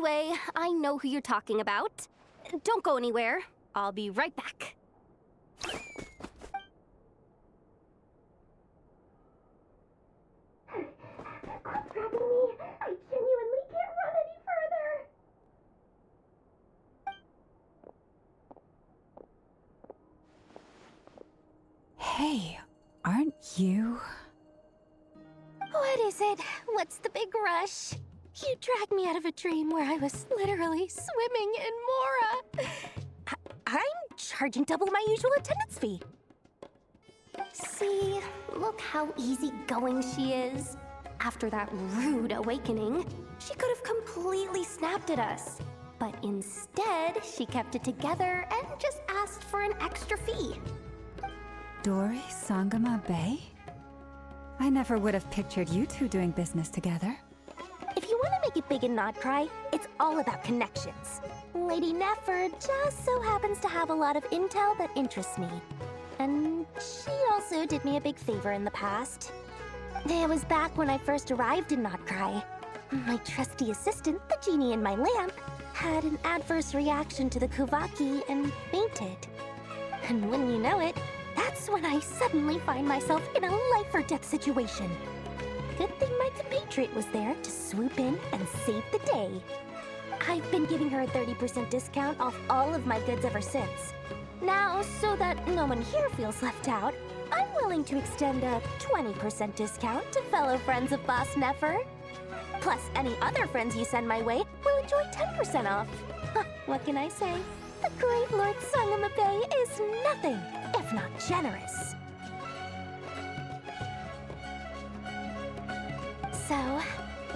Anyway, I know who you're talking about. Don't go anywhere. I'll be right back. Quit grabbing me! I genuinely can't run any further! Hey, aren't you? What is it? What's the big rush? You dragged me out of a dream where I was literally swimming in Mora. I'm charging double my usual attendance fee. See, look how easygoing she is. After that rude awakening, she could have completely snapped at us. But instead, she kept it together and just asked for an extra fee. Dori Sangama Bay? I never would have pictured you two doing business together. If you want to make it big and not cry, it's all about connections. Lady Nefer just so happens to have a lot of intel that interests me. And she also did me a big favor in the past. It was back when I first arrived in Not Cry. My trusty assistant, the genie in my lamp, had an adverse reaction to the Kuvaki and fainted. And wouldn't you know it, that's when I suddenly find myself in a life-or-death situation. Good thing my compatriot was there to swoop in and save the day. I've been giving her a 30% discount off all of my goods ever since. Now, so that no one here feels left out, I'm willing to extend a 20% discount to fellow friends of Boss Nefer. Plus, any other friends you send my way will enjoy 10% off. What can I say? The great Lord Sangama Bay is nothing if not generous. So,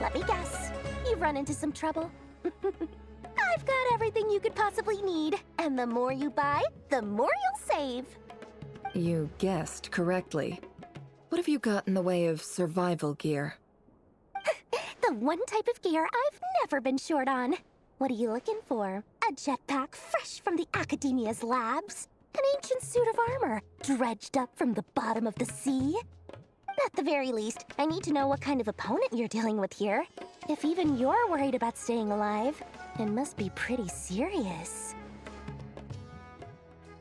let me guess. You've run into some trouble. I've got everything you could possibly need, and the more you buy, the more you'll save. You guessed correctly. What have you got in the way of survival gear? The one type of gear I've never been short on. What are you looking for? A jetpack fresh from the Academia's labs? An ancient suit of armor dredged up from the bottom of the sea? At the very least, I need to know what kind of opponent you're dealing with here. If even you're worried about staying alive, it must be pretty serious.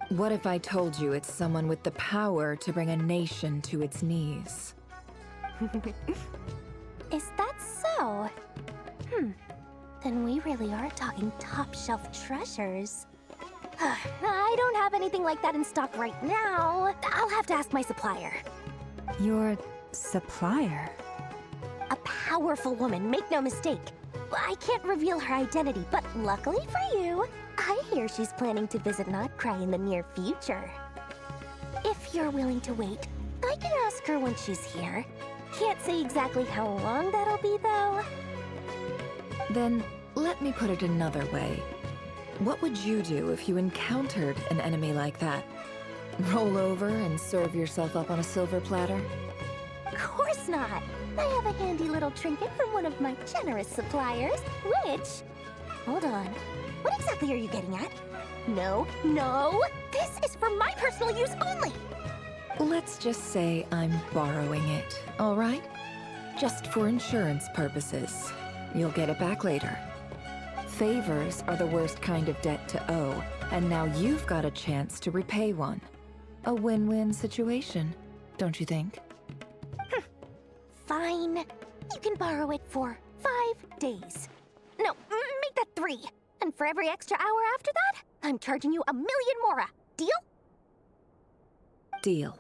What if I told you it's someone with the power to bring a nation to its knees? Is that so? Then we really are talking top-shelf treasures. I don't have anything like that in stock right now. I'll have to ask my supplier. Your supplier? A powerful woman, make no mistake. I can't reveal her identity, but luckily for you, I hear she's planning to visit Not Cry in the near future. If you're willing to wait, I can ask her when she's here. Can't say exactly how long that'll be, though. Then, let me put it another way. What would you do if you encountered an enemy like that? Roll over and serve yourself up on a silver platter? Of course not. I have a handy little trinket from one of my generous suppliers, which... Hold on. What exactly are you getting at? No, no! This is for my personal use only! Let's just say I'm borrowing it, all right? Just for insurance purposes. You'll get it back later. Favors are the worst kind of debt to owe, and now you've got a chance to repay one. A win-win situation, don't you think? Fine. You can borrow it for 5 days. No, make that 3. And for every extra hour after that, I'm charging you 1,000,000 mora. Deal? Deal.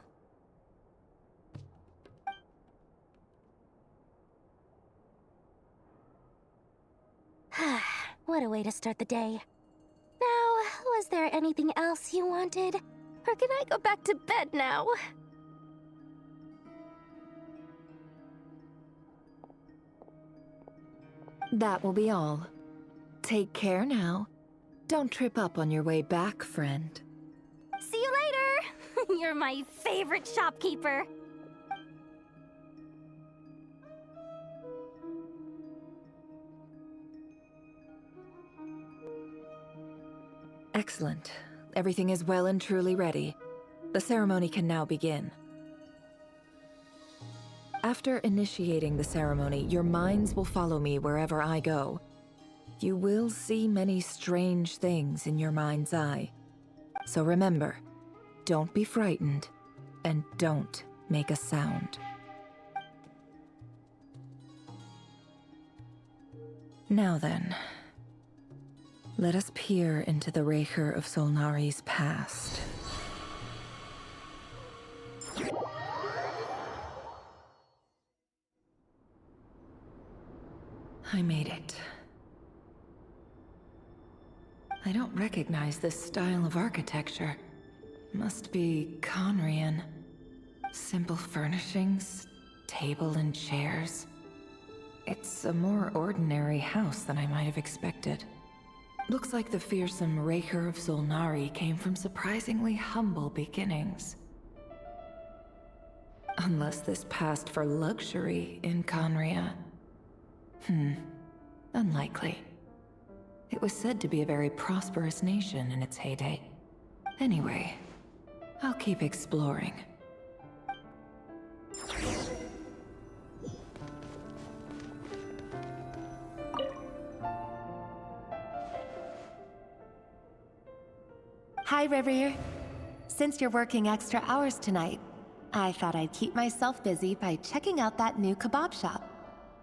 What a way to start the day. Now, was there anything else you wanted? Or can I go back to bed now? That will be all. Take care now. Don't trip up on your way back, friend. See you later! You're my favorite shopkeeper. Excellent. Everything is well and truly ready. The ceremony can now begin. After initiating the ceremony, your minds will follow me wherever I go. You will see many strange things in your mind's eye. So remember, don't be frightened, and don't make a sound. Now then, let us peer into the Raker of Solnari's past. I made it. I don't recognize this style of architecture. Must be Conrian. Simple furnishings, table and chairs. It's a more ordinary house than I might have expected. Looks like the fearsome Raker of Solnari came from surprisingly humble beginnings. Unless this passed for luxury in Conria. Unlikely. It was said to be a very prosperous nation in its heyday. Anyway, I'll keep exploring. Hi, River. Since you're working extra hours tonight, I thought I'd keep myself busy by checking out that new kebab shop.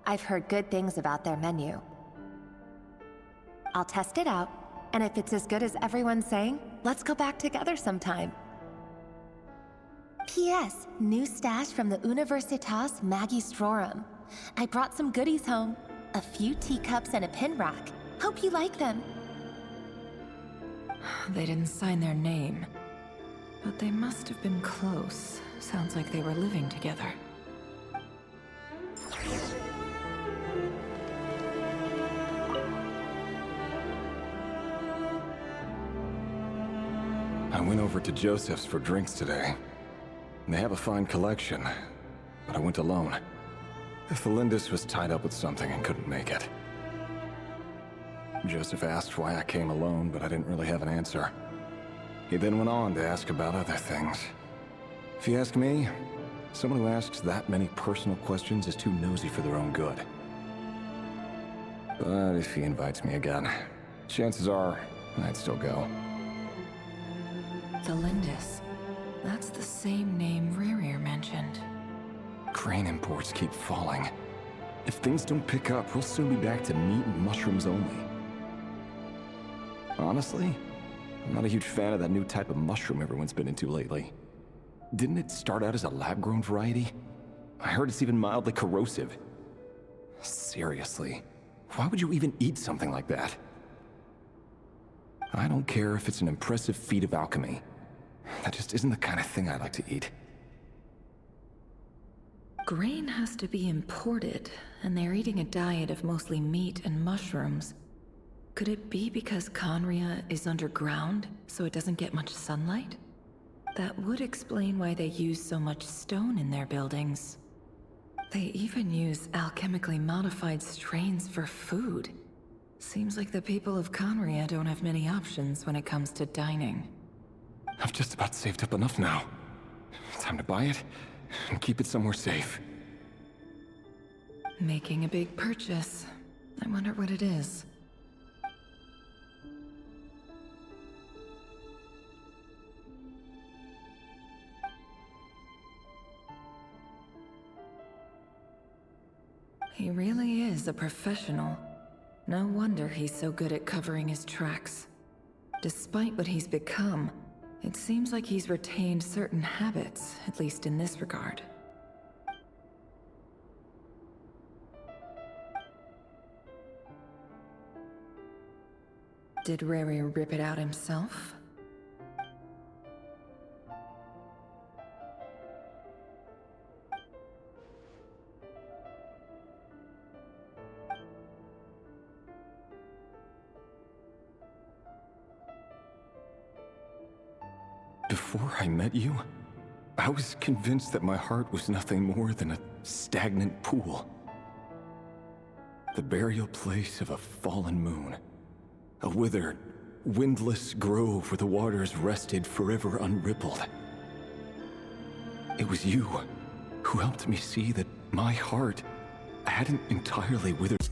I've heard good things about their menu. I'll test it out, and if it's as good as everyone's saying, let's go back together sometime. P.S. New stash from the Universitas Magistrorum. I brought some goodies home. A few teacups and a pin rack. Hope you like them. They didn't sign their name, but they must have been close. Sounds like they were living together. I went over to Joseph's for drinks today. They have a fine collection, but I went alone. Thelindis was tied up with something and couldn't make it. Joseph asked why I came alone, but I didn't really have an answer. He then went on to ask about other things. If you ask me, someone who asks that many personal questions is too nosy for their own good. But if he invites me again, chances are I'd still go. Thelindis. That's the same name Rerir mentioned. Crane imports keep falling. If things don't pick up, we'll soon be back to meat and mushrooms only. Honestly, I'm not a huge fan of that new type of mushroom everyone's been into lately. Didn't it start out as a lab-grown variety? I heard it's even mildly corrosive. Seriously, why would you even eat something like that? I don't care if it's an impressive feat of alchemy. That just isn't the kind of thing I like to eat. Grain has to be imported, and they're eating a diet of mostly meat and mushrooms. Could it be because Conria is underground, so it doesn't get much sunlight? That would explain why they use so much stone in their buildings. They even use alchemically modified strains for food. Seems like the people of Conria don't have many options when it comes to dining. I've just about saved up enough now. Time to buy it and keep it somewhere safe. Making a big purchase. I wonder what it is. He really is a professional. No wonder he's so good at covering his tracks. Despite what he's become, it seems like he's retained certain habits, at least in this regard. Did Rary rip it out himself? Before I met you, I was convinced that my heart was nothing more than a stagnant pool. The burial place of a fallen moon. A withered, windless grove where the waters rested forever unrippled. It was you who helped me see that my heart hadn't entirely withered.